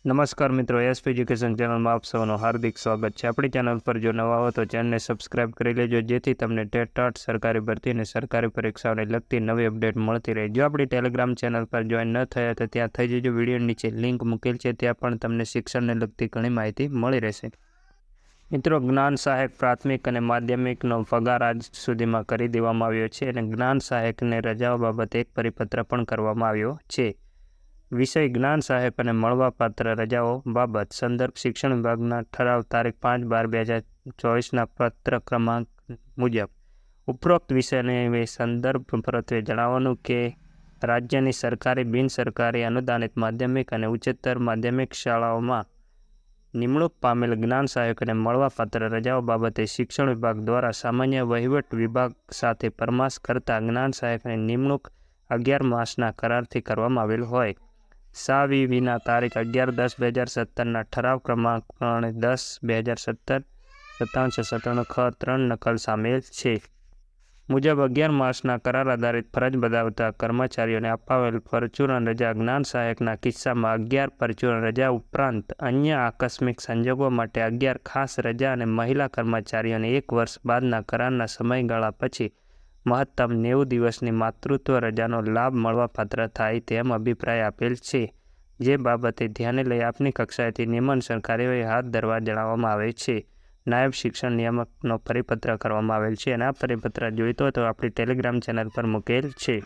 નમસ્કાર મિત્રો, SP education ચેનલમાં આપ સૌનું હાર્દિક સ્વાગત છે। આપણી ચેનલ પર જો નવા હો તો ચેનલને સબસ્ક્રાઇબ કરી લેજો, જેથી તમને ટેટ સરકારી ભરતી અને સરકારી પરીક્ષાઓને લગતી નવી અપડેટ મળતી રહે। જો આપણી ટેલિગ્રામ ચેનલ પર જોઈન ન થયા તો ત્યાં થઈ જજો, વિડીયો નીચે લિંક મૂકેલ છે, ત્યાં પણ તમને શિક્ષણને લગતી ઘણી માહિતી મળી રહેશે। મિત્રો, જ્ઞાન સહાયક પ્રાથમિક અને માધ્યમિકનો પગાર આજ સુધીમાં કરી દેવામાં આવ્યો છે અને જ્ઞાન સહાયકને રજાઓ બાબતે એક પરિપત્ર પણ કરવામાં આવ્યો છે। વિષય જ્ઞાન સહાયક અને મળવાપાત્ર રજાઓ બાબત સંદર્ભ શિક્ષણ વિભાગના ઠરાવ તારીખ 5/12/2024ના પત્ર ક્રમાંક મુજબ ઉપરોક્ત વિષયને સંદર્ભ પરત્વે જણાવવાનું કે રાજ્યની સરકારી બિનસરકારી અનુદાનિત માધ્યમિક અને ઉચ્ચતર માધ્યમિક શાળાઓમાં નિમણૂક પામેલ જ્ઞાન સહાયક અને મળવાપાત્ર રજાઓ બાબતે શિક્ષણ વિભાગ દ્વારા સામાન્ય વહીવટ વિભાગ સાથે પરામર્શ કરતા જ્ઞાન સહાયકની નિમણૂક 11 માસના કરારથી કરવામાં આવેલ હોય। સાવિના તારીખ 11/10/2017ના ઠરાવ ક્રમાંક 10/2017 5797 ખ 3 નકલ સામેલ છે। મુજબ 11 માસના કરાર આધારિત ફરજ બજાવતા કર્મચારીઓને અપાવેલ પરચુરણ રજા જ્ઞાન સહાયકના કિસ્સામાં 11 પરચુરણ રજા ઉપરાંત અન્ય આકસ્મિક સંજોગો માટે 11 ખાસ રજા અને મહિલા કર્મચારીઓને 1 વર્ષ બાદના કરારના સમયગાળા પછી મહત્તમ 90 દિવસની માતૃત્વ રજાનો લાભ મળવાપાત્ર થાય તેમ અભિપ્રાય આપેલ છે, જે બાબતે ધ્યાને લઈ આપની કક્ષાએથી નિયમનસર કાર્યવાહી હાથ ધરવા જણાવવામાં આવે છે। નાયબ શિક્ષણ નિયામકનો પરિપત્ર કરવામાં આવેલ છે અને આ પરિપત્ર જોઈતો તો આપણી ટેલિગ્રામ ચેનલ પર મૂકેલ છે।